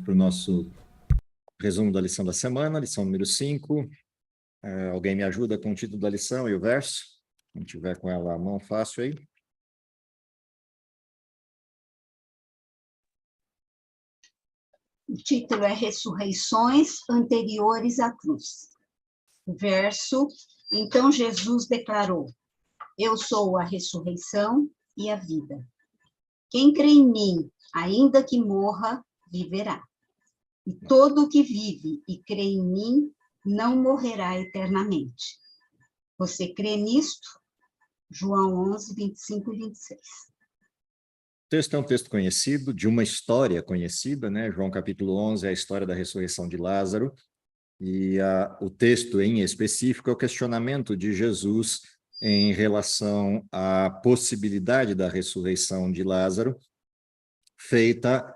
para o nosso resumo da lição da semana, lição número 5. Alguém me ajuda com o título da lição e o verso? Quem tiver com ela à mão, fácil aí. O título é Ressurreições anteriores à cruz. Verso: Então Jesus declarou: Eu sou a ressurreição e a vida. Quem crê em mim, ainda que morra, viverá. E todo o que vive e crê em mim não morrerá eternamente. Você crê nisto? João 11, 25 e 26. O texto é um texto conhecido, de uma história conhecida, né? João capítulo 11 é a história da ressurreição de Lázaro, e o texto em específico é o questionamento de Jesus em relação à possibilidade da ressurreição de Lázaro, feita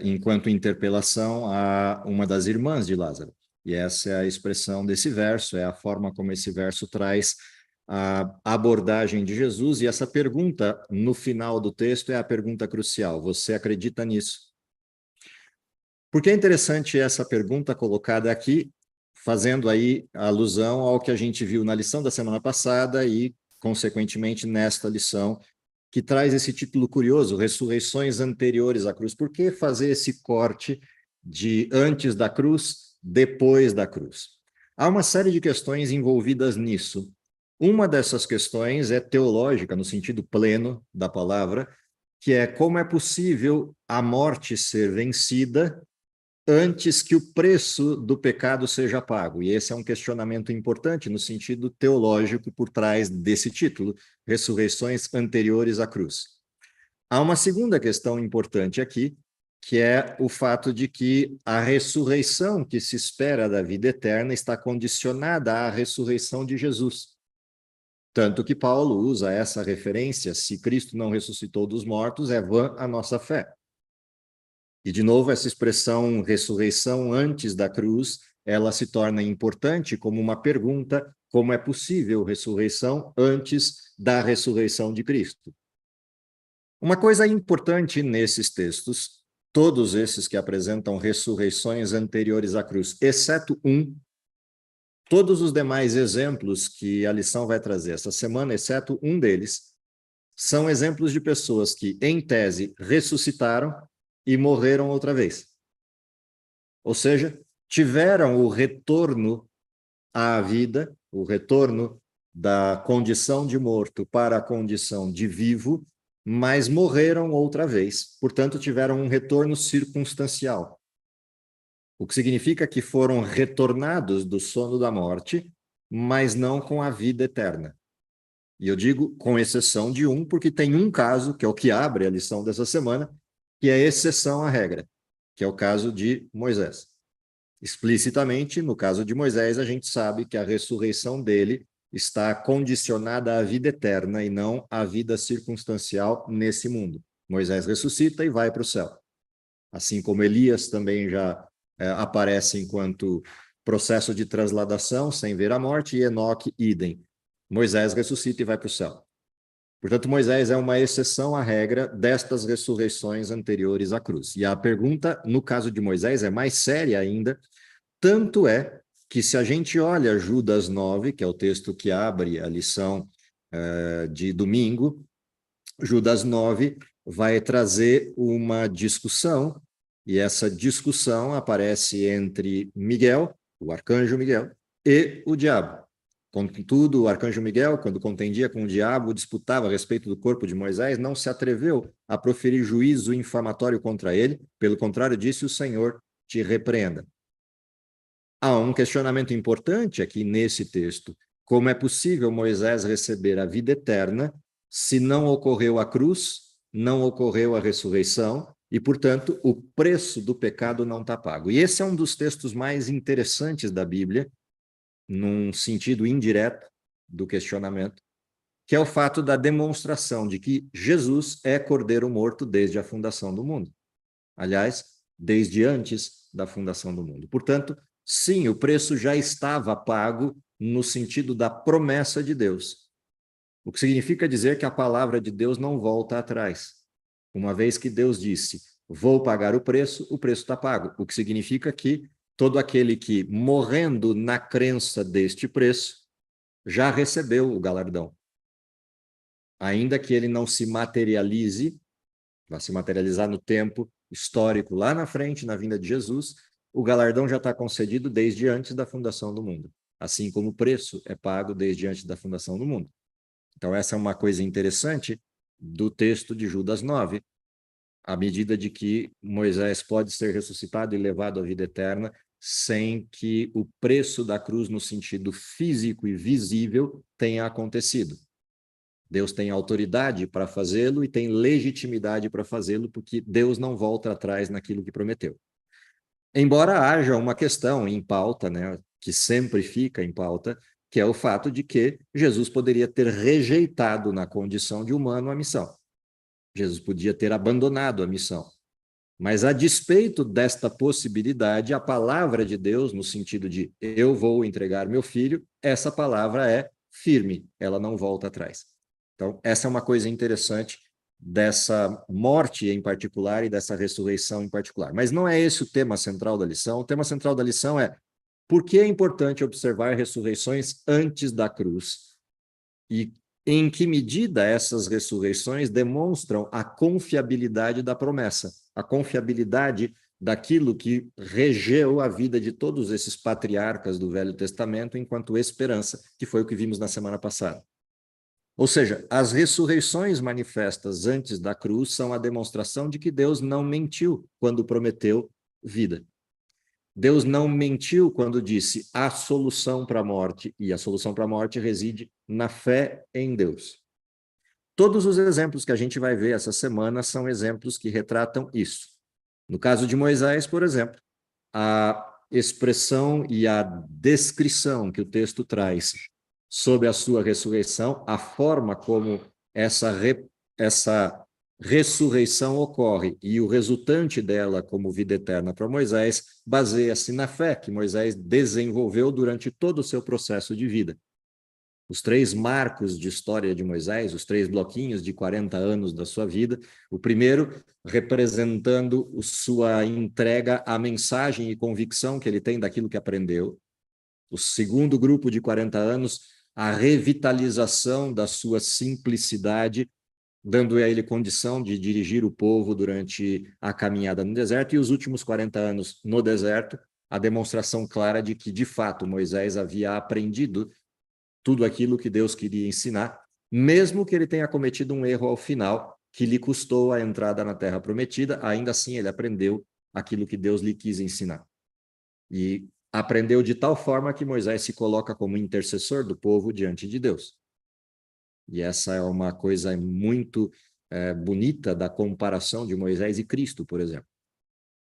enquanto interpelação a uma das irmãs de Lázaro. E essa é a expressão desse verso, é a forma como esse verso traz a abordagem de Jesus, e essa pergunta no final do texto é a pergunta crucial: você acredita nisso? Por que é interessante essa pergunta colocada aqui, fazendo aí alusão ao que a gente viu na lição da semana passada e, consequentemente, nesta lição, que traz esse título curioso, Ressurreições anteriores à cruz. Por que fazer esse corte de antes da cruz, depois da cruz? Há uma série de questões envolvidas nisso. Uma dessas questões é teológica, no sentido pleno da palavra, que é como é possível a morte ser vencida antes que o preço do pecado seja pago. E esse é um questionamento importante no sentido teológico por trás desse título, Ressurreições anteriores à cruz. Há uma segunda questão importante aqui, que é o fato de que a ressurreição que se espera da vida eterna está condicionada à ressurreição de Jesus. Tanto que Paulo usa essa referência: se Cristo não ressuscitou dos mortos, é vã a nossa fé. E, de novo, essa expressão ressurreição antes da cruz, ela se torna importante como uma pergunta: como é possível ressurreição antes da ressurreição de Cristo? Uma coisa importante nesses textos, todos esses que apresentam ressurreições anteriores à cruz, exceto um, todos os demais exemplos que a lição vai trazer essa semana, exceto um deles, são exemplos de pessoas que, em tese, ressuscitaram e morreram outra vez. Ou seja, tiveram o retorno à vida, o retorno da condição de morto para a condição de vivo, mas morreram outra vez. Portanto, tiveram um retorno circunstancial. O que significa que foram retornados do sono da morte, mas não com a vida eterna. E eu digo com exceção de um, porque tem um caso, que é o que abre a lição dessa semana, que é exceção à regra, que é o caso de Moisés. Explicitamente, no caso de Moisés, a gente sabe que a ressurreição dele está condicionada à vida eterna e não à vida circunstancial nesse mundo. Moisés ressuscita e vai para o céu. Assim como Elias também já aparece enquanto processo de transladação, sem ver a morte, e Enoque, idem. Moisés ressuscita e vai para o céu. Portanto, Moisés é uma exceção à regra destas ressurreições anteriores à cruz. E a pergunta, no caso de Moisés, é mais séria ainda, tanto é que, se a gente olha Judas 9, que é o texto que abre a lição de domingo, Judas 9 vai trazer uma discussão, e essa discussão aparece entre Miguel, o arcanjo Miguel, e o diabo. Contudo, o arcanjo Miguel, quando contendia com o diabo, disputava a respeito do corpo de Moisés, não se atreveu a proferir juízo infamatório contra ele, pelo contrário, disse: o Senhor te repreenda. Há um questionamento importante aqui nesse texto: como é possível Moisés receber a vida eterna se não ocorreu a cruz, não ocorreu a ressurreição e, portanto, o preço do pecado não está pago? E esse é um dos textos mais interessantes da Bíblia, num sentido indireto do questionamento, que é o fato da demonstração de que Jesus é Cordeiro morto desde a fundação do mundo. Aliás, desde antes da fundação do mundo. Portanto, sim, o preço já estava pago no sentido da promessa de Deus. O que significa dizer que a palavra de Deus não volta atrás. Uma vez que Deus disse: vou pagar o preço está pago. O que significa que todo aquele que, morrendo na crença deste preço, já recebeu o galardão. Ainda que ele não se materialize, vai se materializar no tempo histórico, lá na frente, na vinda de Jesus, o galardão já está concedido desde antes da fundação do mundo, assim como o preço é pago desde antes da fundação do mundo. Então, essa é uma coisa interessante do texto de Judas 9, à medida de que Moisés pode ser ressuscitado e levado à vida eterna sem que o preço da cruz, no sentido físico e visível, tenha acontecido. Deus tem autoridade para fazê-lo e tem legitimidade para fazê-lo, porque Deus não volta atrás naquilo que prometeu. Embora haja uma questão em pauta, né, que sempre fica em pauta, que é o fato de que Jesus poderia ter rejeitado na condição de humano a missão. Jesus podia ter abandonado a missão. Mas, a despeito desta possibilidade, a palavra de Deus, no sentido de eu vou entregar meu filho, essa palavra é firme, ela não volta atrás. Então, essa é uma coisa interessante dessa morte em particular e dessa ressurreição em particular. Mas não é esse o tema central da lição. O tema central da lição é por que é importante observar ressurreições antes da cruz e em que medida essas ressurreições demonstram a confiabilidade da promessa, a confiabilidade daquilo que regeu a vida de todos esses patriarcas do Velho Testamento enquanto esperança, que foi o que vimos na semana passada. Ou seja, as ressurreições manifestas antes da cruz são a demonstração de que Deus não mentiu quando prometeu vida. Deus não mentiu quando disse a solução para a morte, e a solução para a morte reside na fé em Deus. Todos os exemplos que a gente vai ver essa semana são exemplos que retratam isso. No caso de Moisés, por exemplo, a expressão e a descrição que o texto traz sobre a sua ressurreição, a forma como essa ressurreição ocorre e o resultante dela como vida eterna para Moisés baseia-se na fé que Moisés desenvolveu durante todo o seu processo de vida. Os 3 marcos de história de Moisés, os 3 bloquinhos de 40 anos da sua vida, o primeiro representando sua entrega à mensagem e convicção que ele tem daquilo que aprendeu. O segundo grupo de 40 anos, a revitalização da sua simplicidade, dando a ele condição de dirigir o povo durante a caminhada no deserto, e os últimos 40 anos no deserto, a demonstração clara de que, de fato, Moisés havia aprendido tudo aquilo que Deus queria ensinar, mesmo que ele tenha cometido um erro ao final, que lhe custou a entrada na Terra Prometida, ainda assim ele aprendeu aquilo que Deus lhe quis ensinar. E aprendeu de tal forma que Moisés se coloca como intercessor do povo diante de Deus. E essa é uma coisa muito bonita da comparação de Moisés e Cristo, por exemplo.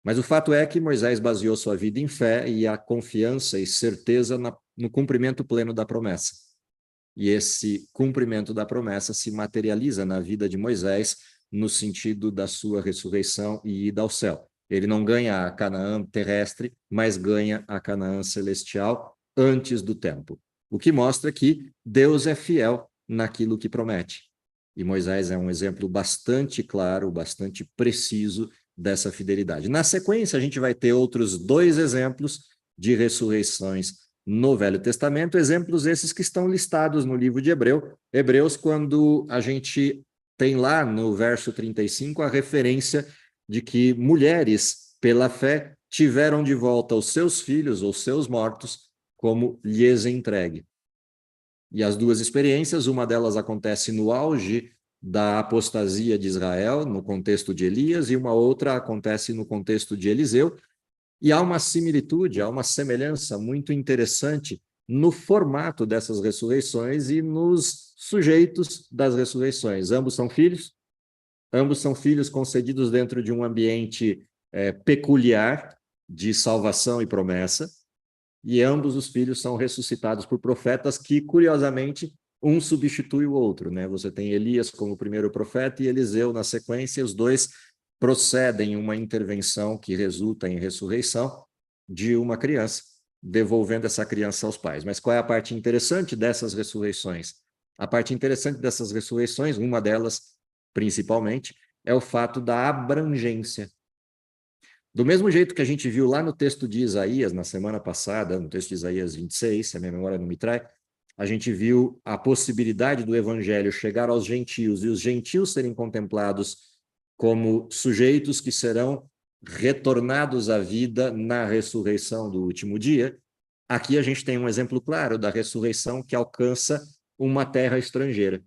Mas o fato é que Moisés baseou sua vida em fé e a confiança e certeza no cumprimento pleno da promessa. E esse cumprimento da promessa se materializa na vida de Moisés no sentido da sua ressurreição e ida ao céu. Ele não ganha a Canaã terrestre, mas ganha a Canaã celestial antes do tempo. O que mostra que Deus é fiel naquilo que promete. E Moisés é um exemplo bastante claro, bastante preciso dessa fidelidade. Na sequência, a gente vai ter outros 2 exemplos de ressurreições no Velho Testamento, exemplos esses que estão listados no livro de Hebreus, quando a gente tem lá no verso 35 a referência de que mulheres, pela fé, tiveram de volta os seus filhos ou seus mortos como lhes entregue. E as 2 experiências, uma delas acontece no auge da apostasia de Israel, no contexto de Elias, e uma outra acontece no contexto de Eliseu, e há uma similitude, há uma semelhança muito interessante no formato dessas ressurreições e nos sujeitos das ressurreições. Ambos são filhos concedidos dentro de um ambiente peculiar de salvação e promessa, e ambos os filhos são ressuscitados por profetas que, curiosamente, um substitui o outro, né? Você tem Elias como primeiro profeta e Eliseu na sequência, os 2 procedem uma intervenção que resulta em ressurreição de uma criança, devolvendo essa criança aos pais. Mas qual é a parte interessante dessas ressurreições? A parte interessante dessas ressurreições, uma delas, principalmente, é o fato da abrangência Do mesmo jeito que a gente viu lá no texto de Isaías, na semana passada, no texto de Isaías 26, se a minha memória não me trai, a gente viu a possibilidade do evangelho chegar aos gentios e os gentios serem contemplados como sujeitos que serão retornados à vida na ressurreição do último dia. Aqui a gente tem um exemplo claro da ressurreição que alcança uma terra estrangeira,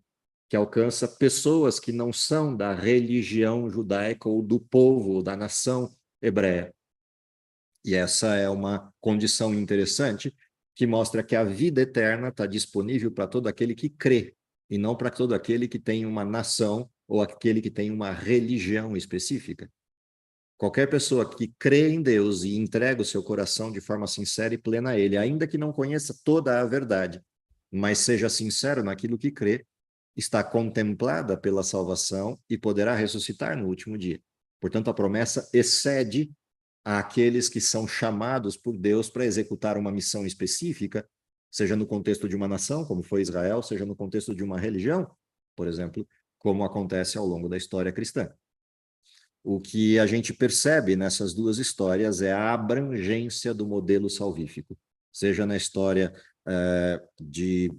que alcança pessoas que não são da religião judaica ou do povo, ou da nação hebreia. E essa é uma condição interessante que mostra que a vida eterna está disponível para todo aquele que crê, e não para todo aquele que tem uma nação ou aquele que tem uma religião específica. Qualquer pessoa que crê em Deus e entrega o seu coração de forma sincera e plena a Ele, ainda que não conheça toda a verdade, mas seja sincero naquilo que crê, está contemplada pela salvação e poderá ressuscitar no último dia. Portanto, a promessa excede àqueles que são chamados por Deus para executar uma missão específica, seja no contexto de uma nação, como foi Israel, seja no contexto de uma religião, por exemplo, como acontece ao longo da história cristã. O que a gente percebe nessas duas histórias é a abrangência do modelo salvífico, seja na história de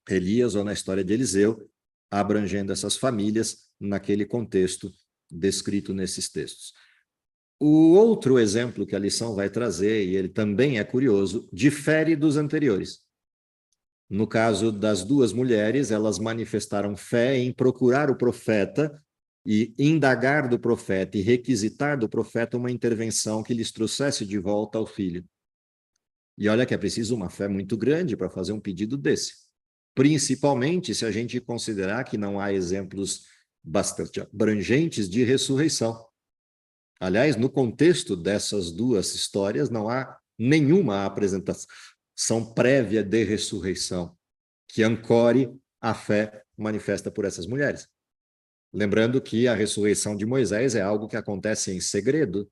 Elias ou na história de Eliseu, abrangendo essas famílias naquele contexto descrito nesses textos. O outro exemplo que a lição vai trazer, e ele também é curioso, difere dos anteriores. No caso das duas mulheres, elas manifestaram fé em procurar o profeta e indagar do profeta e requisitar do profeta uma intervenção que lhes trouxesse de volta ao filho. E olha que é preciso uma fé muito grande para fazer um pedido desse. Principalmente se a gente considerar que não há exemplos bastante abrangentes de ressurreição. Aliás, no contexto dessas duas histórias, não há nenhuma apresentação prévia de ressurreição que ancore a fé manifesta por essas mulheres. Lembrando que a ressurreição de Moisés é algo que acontece em segredo.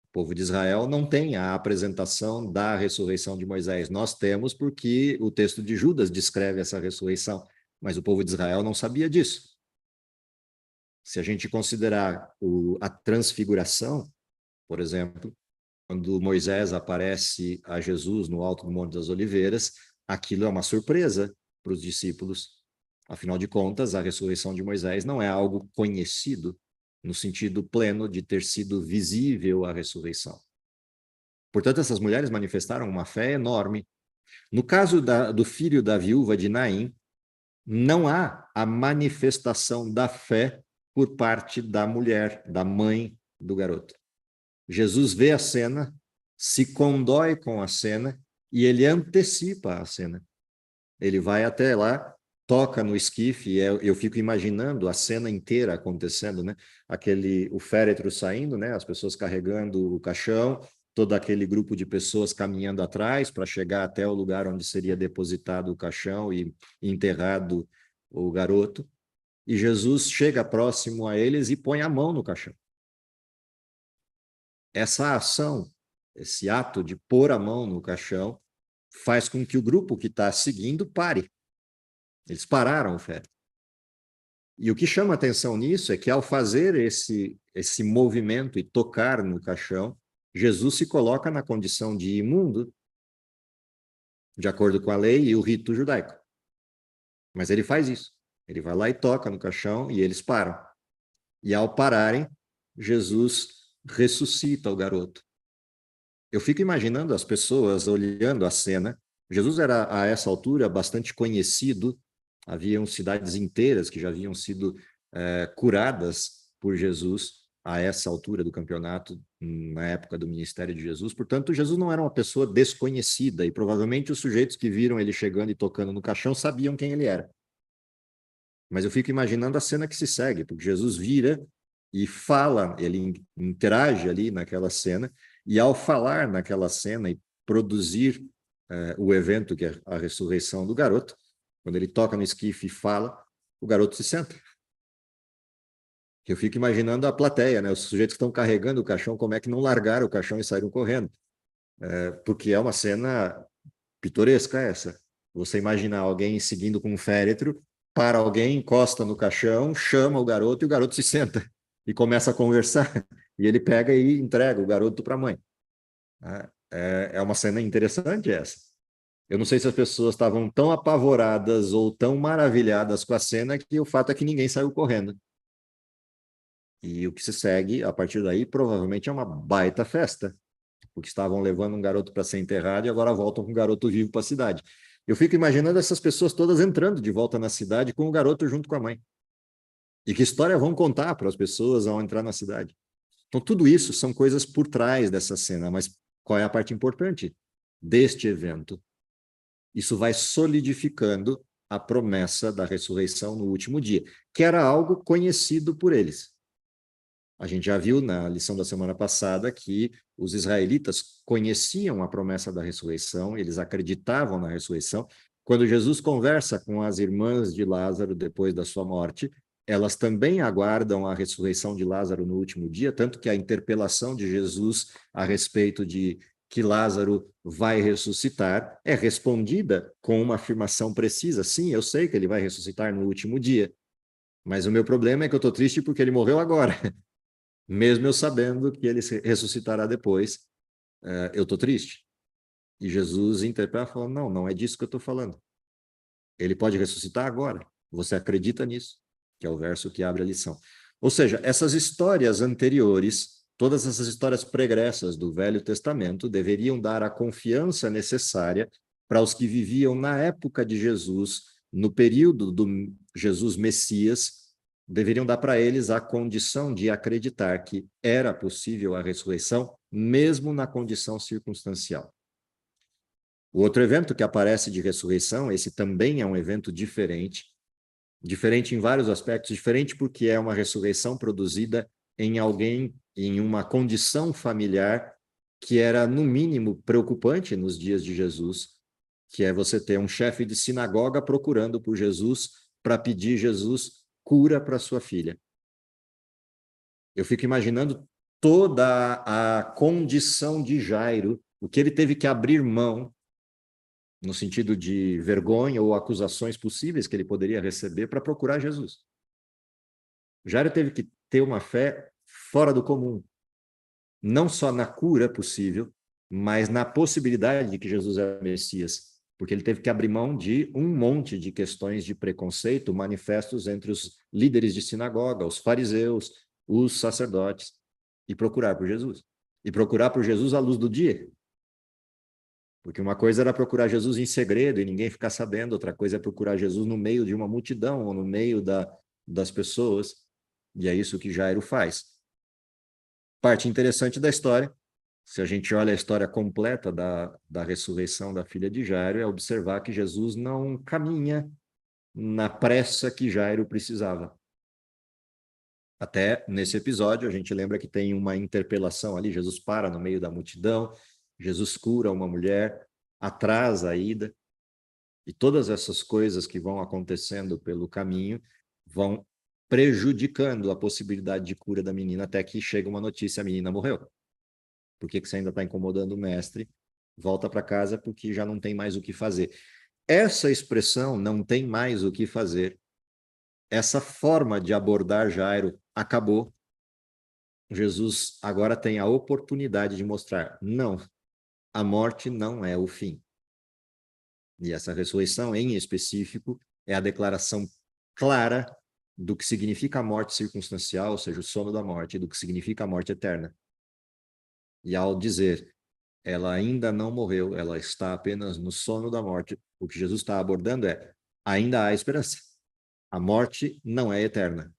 O povo de Israel não tem a apresentação da ressurreição de Moisés. Nós temos porque o texto de Judas descreve essa ressurreição, mas o povo de Israel não sabia disso. Se a gente considerar a transfiguração, por exemplo, quando Moisés aparece a Jesus no alto do Monte das Oliveiras, aquilo é uma surpresa para os discípulos. Afinal de contas, a ressurreição de Moisés não é algo conhecido no sentido pleno de ter sido visível a ressurreição. Portanto, essas mulheres manifestaram uma fé enorme. No caso do filho da viúva de Naim, não há a manifestação da fé por parte da mulher, da mãe do garoto. Jesus vê a cena, se condói com a cena e ele antecipa a cena. Ele vai até lá, toca no esquife, e eu fico imaginando a cena inteira acontecendo, né? O féretro saindo, né? As pessoas carregando o caixão, todo aquele grupo de pessoas caminhando atrás para chegar até o lugar onde seria depositado o caixão e enterrado o garoto. E Jesus chega próximo a eles e põe a mão no caixão. Essa ação, esse ato de pôr a mão no caixão, faz com que o grupo que está seguindo pare. Eles pararam o féretro. E o que chama atenção nisso é que, ao fazer esse movimento e tocar no caixão, Jesus se coloca na condição de imundo, de acordo com a lei e o rito judaico. Mas ele faz isso. Ele vai lá e toca no caixão e eles param. E, ao pararem, Jesus ressuscita o garoto. Eu fico imaginando as pessoas olhando a cena. Jesus era, a essa altura, bastante conhecido. Haviam cidades inteiras que já haviam sido curadas por Jesus a essa altura do campeonato, na época do ministério de Jesus. Portanto, Jesus não era uma pessoa desconhecida e provavelmente os sujeitos que viram ele chegando e tocando no caixão sabiam quem ele era. Mas eu fico imaginando a cena que se segue, porque Jesus vira e fala, ele interage ali naquela cena, e ao falar naquela cena e produzir o evento que é a ressurreição do garoto, quando ele toca no esquife e fala, o garoto se senta. Eu fico imaginando a plateia, né? Os sujeitos que estão carregando o caixão, como é que não largaram o caixão e saíram correndo? Porque é uma cena pitoresca essa. Você imaginar alguém seguindo com um féretro, para alguém, encosta no caixão, chama o garoto e o garoto se senta e começa a conversar. e ele pega e entrega o garoto para a mãe. É uma cena interessante essa. Eu não sei se as pessoas estavam tão apavoradas ou tão maravilhadas com a cena que o fato é que ninguém saiu correndo. E o que se segue, a partir daí, provavelmente é uma baita festa, porque estavam levando um garoto para ser enterrado e agora voltam com o garoto vivo para a cidade. Eu fico imaginando essas pessoas todas entrando de volta na cidade com o garoto junto com a mãe. E que história vão contar para as pessoas ao entrar na cidade? Então, tudo isso são coisas por trás dessa cena, mas qual é a parte importante deste evento? Isso vai solidificando a promessa da ressurreição no último dia, que era algo conhecido por eles. A gente já viu na lição da semana passada que os israelitas conheciam a promessa da ressurreição, eles acreditavam na ressurreição. Quando Jesus conversa com as irmãs de Lázaro depois da sua morte, elas também aguardam a ressurreição de Lázaro no último dia, tanto que a interpelação de Jesus a respeito de que Lázaro vai ressuscitar é respondida com uma afirmação precisa: sim, eu sei que ele vai ressuscitar no último dia, mas o meu problema é que eu estou triste porque ele morreu agora. Mesmo eu sabendo que ele ressuscitará depois, eu estou triste. E Jesus interpreta e fala, não, não é disso que eu estou falando. Ele pode ressuscitar agora. Você acredita nisso? Que é o verso que abre a lição. Ou seja, essas histórias anteriores, todas essas histórias pregressas do Velho Testamento, deveriam dar a confiança necessária para os que viviam na época de Jesus, no período do Jesus Messias, deveriam dar para eles a condição de acreditar que era possível a ressurreição, mesmo na condição circunstancial. O outro evento que aparece de ressurreição, esse também é um evento diferente em vários aspectos, diferente porque é uma ressurreição produzida em alguém, em uma condição familiar que era, no mínimo, preocupante nos dias de Jesus, que é você ter um chefe de sinagoga procurando por Jesus para pedir Jesus cura para sua filha. Eu fico imaginando toda a condição de Jairo, o que ele teve que abrir mão, no sentido de vergonha ou acusações possíveis que ele poderia receber para procurar Jesus. Jairo teve que ter uma fé fora do comum, não só na cura possível, mas na possibilidade de que Jesus é o Messias, porque ele teve que abrir mão de um monte de questões de preconceito manifestos entre os líderes de sinagoga, os fariseus, os sacerdotes, e procurar por Jesus. E procurar por Jesus à luz do dia. Porque uma coisa era procurar Jesus em segredo e ninguém ficar sabendo, outra coisa é procurar Jesus no meio de uma multidão ou no meio das pessoas. E é isso que Jairo faz. Parte interessante da história, se a gente olha a história completa da ressurreição da filha de Jairo, é observar que Jesus não caminha na pressa que Jairo precisava. Até nesse episódio, a gente lembra que tem uma interpelação ali, Jesus para no meio da multidão, Jesus cura uma mulher, atrasa a ida, e todas essas coisas que vão acontecendo pelo caminho vão prejudicando a possibilidade de cura da menina, até que chega uma notícia, a menina morreu. Por que você ainda está incomodando o mestre? Volta para casa porque já não tem mais o que fazer. Essa expressão, não tem mais o que fazer, essa forma de abordar Jairo acabou. Jesus agora tem a oportunidade de mostrar, não, a morte não é o fim. E essa ressurreição, em específico, é a declaração clara do que significa a morte circunstancial, ou seja, o sono da morte, e do que significa a morte eterna. E ao dizer, ela ainda não morreu, ela está apenas no sono da morte, o que Jesus está abordando é, ainda há esperança. A morte não é eterna.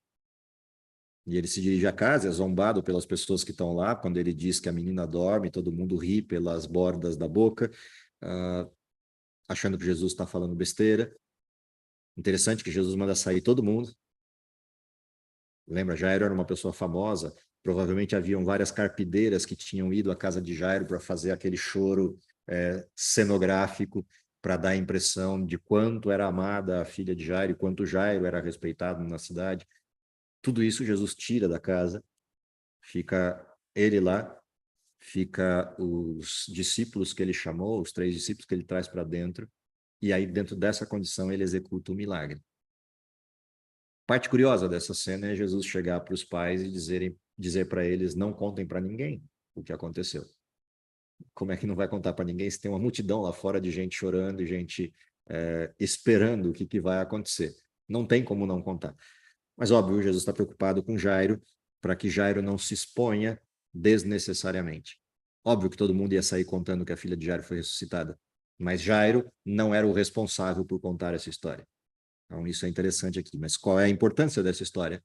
E ele se dirige à casa, é zombado pelas pessoas que estão lá, quando ele diz que a menina dorme, todo mundo ri pelas bordas da boca, achando que Jesus está falando besteira. Interessante que Jesus manda sair todo mundo. Lembra, Jairo era uma pessoa famosa, provavelmente haviam várias carpideiras que tinham ido à casa de Jairo para fazer aquele choro cenográfico, para dar a impressão de quanto era amada a filha de Jairo, quanto Jairo era respeitado na cidade. Tudo isso Jesus tira da casa, fica ele lá, fica os discípulos que ele chamou, os 3 discípulos que ele traz para dentro, e aí dentro dessa condição ele executa o milagre. Parte curiosa dessa cena é Jesus chegar para os pais e dizerem, dizer para eles, não contem para ninguém o que aconteceu. Como é que não vai contar para ninguém se tem uma multidão lá fora de gente chorando e gente esperando o que vai acontecer? Não tem como não contar. Mas, óbvio, Jesus está preocupado com Jairo, para que Jairo não se exponha desnecessariamente. Óbvio que todo mundo ia sair contando que a filha de Jairo foi ressuscitada, mas Jairo não era o responsável por contar essa história. Então, isso é interessante aqui. Mas qual é a importância dessa história?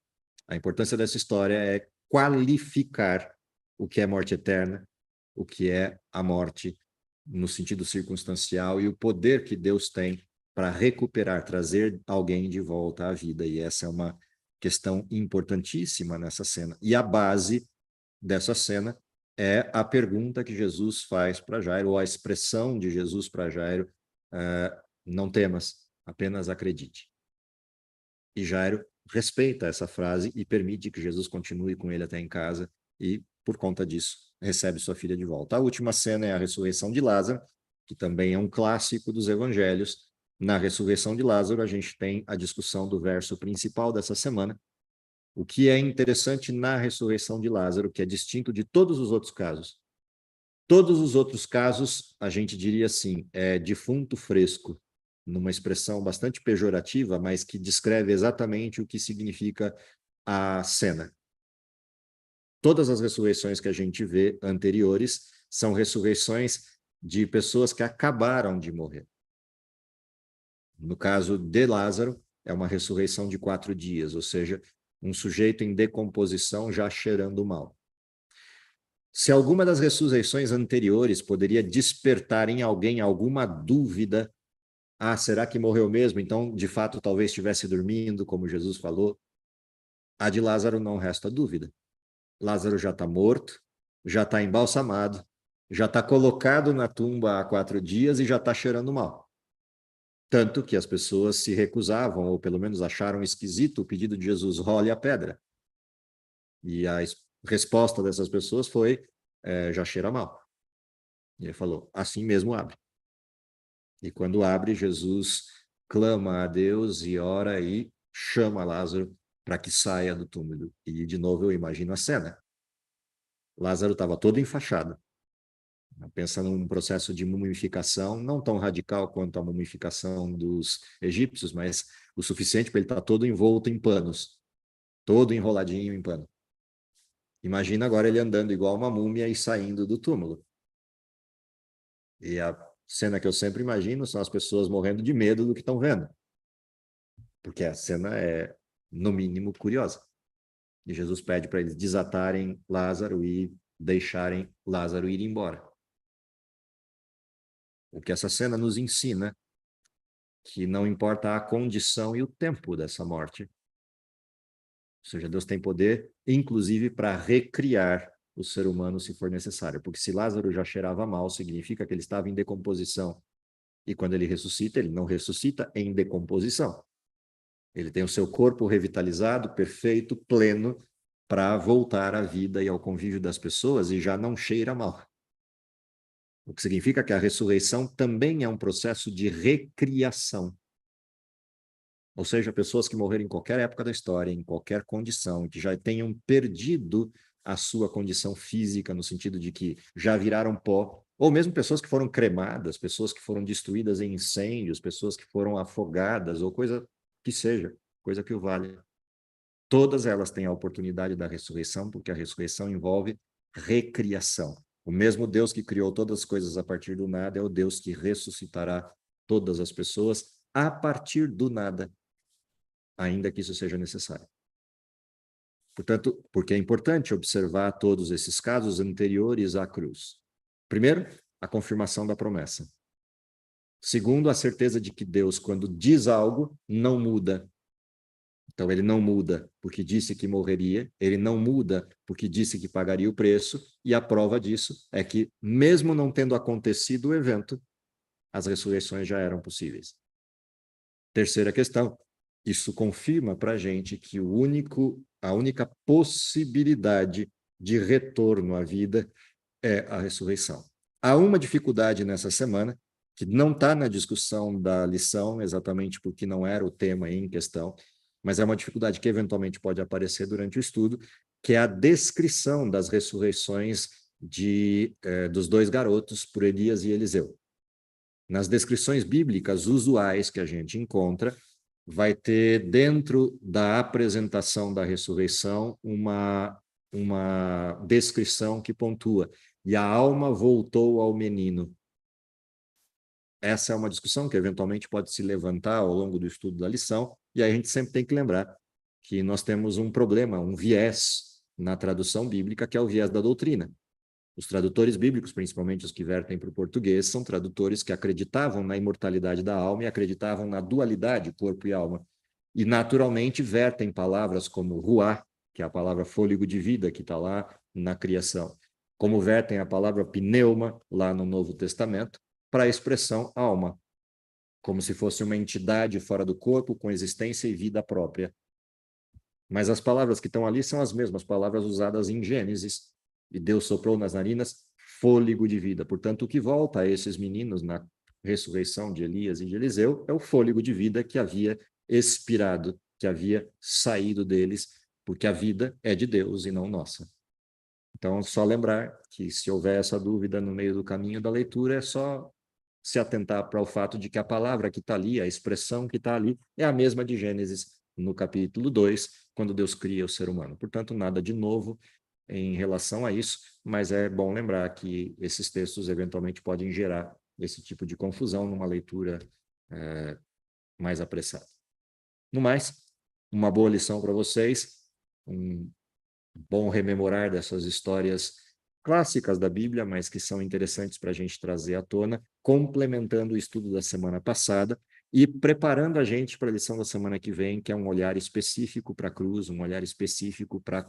A importância dessa história é qualificar o que é morte eterna, o que é a morte no sentido circunstancial e o poder que Deus tem para recuperar, trazer alguém de volta à vida. E essa é uma questão importantíssima nessa cena. E a base dessa cena é a pergunta que Jesus faz para Jairo, ou a expressão de Jesus para Jairo, não temas, apenas acredite. E Jairo respeita essa frase e permite que Jesus continue com ele até em casa e, por conta disso, recebe sua filha de volta. A última cena é a ressurreição de Lázaro, que também é um clássico dos evangelhos. Na ressurreição de Lázaro, a gente tem a discussão do verso principal dessa semana. O que é interessante na ressurreição de Lázaro, que é distinto de todos os outros casos. Todos os outros casos, a gente diria assim, é defunto fresco, numa expressão bastante pejorativa, mas que descreve exatamente o que significa a cena. Todas as ressurreições que a gente vê anteriores são ressurreições de pessoas que acabaram de morrer. No caso de Lázaro, é uma ressurreição de 4 dias, ou seja, um sujeito em decomposição já cheirando mal. Se alguma das ressurreições anteriores poderia despertar em alguém alguma dúvida, será que morreu mesmo? Então, de fato, talvez estivesse dormindo, como Jesus falou. A de Lázaro não resta dúvida. Lázaro já está morto, já está embalsamado, já está colocado na tumba há 4 dias e já está cheirando mal. Tanto que as pessoas se recusavam, ou pelo menos acharam esquisito o pedido de Jesus, role a pedra. E a resposta dessas pessoas foi, já cheira mal. E ele falou, assim mesmo abre. E quando abre, Jesus clama a Deus e ora e chama Lázaro para que saia do túmulo. E, de novo, eu imagino a cena. Lázaro estava todo enfaixado. Pensa num processo de mumificação, não tão radical quanto a mumificação dos egípcios, mas o suficiente para ele estar todo envolto em panos, todo enroladinho em pano. Imagina agora ele andando igual uma múmia e saindo do túmulo. E a cena que eu sempre imagino são as pessoas morrendo de medo do que estão vendo. Porque a cena é, no mínimo, curiosa. E Jesus pede para eles desatarem Lázaro e deixarem Lázaro ir embora. O que essa cena nos ensina, que não importa a condição e o tempo dessa morte. Ou seja, Deus tem poder, inclusive, para recriar o ser humano se for necessário. Porque se Lázaro já cheirava mal, significa que ele estava em decomposição. E quando ele ressuscita, ele não ressuscita em decomposição. Ele tem o seu corpo revitalizado, perfeito, pleno, para voltar à vida e ao convívio das pessoas e já não cheira mal. O que significa que a ressurreição também é um processo de recriação. Ou seja, pessoas que morreram em qualquer época da história, em qualquer condição, que já tenham perdido a sua condição física, no sentido de que já viraram pó, ou mesmo pessoas que foram cremadas, pessoas que foram destruídas em incêndios, pessoas que foram afogadas, ou coisa que seja, coisa que o valha. Todas elas têm a oportunidade da ressurreição, porque a ressurreição envolve recriação. O mesmo Deus que criou todas as coisas a partir do nada é o Deus que ressuscitará todas as pessoas a partir do nada, ainda que isso seja necessário. Portanto, porque é importante observar todos esses casos anteriores à cruz. Primeiro, a confirmação da promessa. Segundo, a certeza de que Deus, quando diz algo, não muda. Então, ele não muda porque disse que morreria, ele não muda porque disse que pagaria o preço, e a prova disso é que, mesmo não tendo acontecido o evento, as ressurreições já eram possíveis. Terceira questão, isso confirma para a gente que a única possibilidade de retorno à vida é a ressurreição. Há uma dificuldade nessa semana, que não está na discussão da lição, exatamente porque não era o tema em questão, mas é uma dificuldade que eventualmente pode aparecer durante o estudo, que é a descrição das ressurreições dos dois garotos por Elias e Eliseu. Nas descrições bíblicas usuais que a gente encontra, vai ter dentro da apresentação da ressurreição uma descrição que pontua: e a alma voltou ao menino. Essa é uma discussão que eventualmente pode se levantar ao longo do estudo da lição, e aí a gente sempre tem que lembrar que nós temos um problema, um viés na tradução bíblica, que é o viés da doutrina. Os tradutores bíblicos, principalmente os que vertem para o português, são tradutores que acreditavam na imortalidade da alma e acreditavam na dualidade corpo e alma. E, naturalmente, vertem palavras como ruá, que é a palavra fôlego de vida que está lá na criação, como vertem a palavra pneuma, lá no Novo Testamento, para a expressão alma, como se fosse uma entidade fora do corpo, com existência e vida própria. Mas as palavras que estão ali são as mesmas palavras usadas em Gênesis, e Deus soprou nas narinas fôlego de vida. Portanto, o que volta a esses meninos na ressurreição de Elias e de Eliseu é o fôlego de vida que havia expirado, que havia saído deles, porque a vida é de Deus e não nossa. Então, só lembrar que, se houver essa dúvida no meio do caminho da leitura, é só se atentar para o fato de que a palavra que está ali, a expressão que está ali, é a mesma de Gênesis, no capítulo 2, quando Deus cria o ser humano. Portanto, nada de novo em relação a isso, mas é bom lembrar que esses textos eventualmente podem gerar esse tipo de confusão numa leitura mais apressada. No mais, uma boa lição para vocês, um bom rememorar dessas histórias clássicas da Bíblia, mas que são interessantes para a gente trazer à tona, complementando o estudo da semana passada e preparando a gente para a lição da semana que vem, que é um olhar específico para a cruz, um olhar específico para a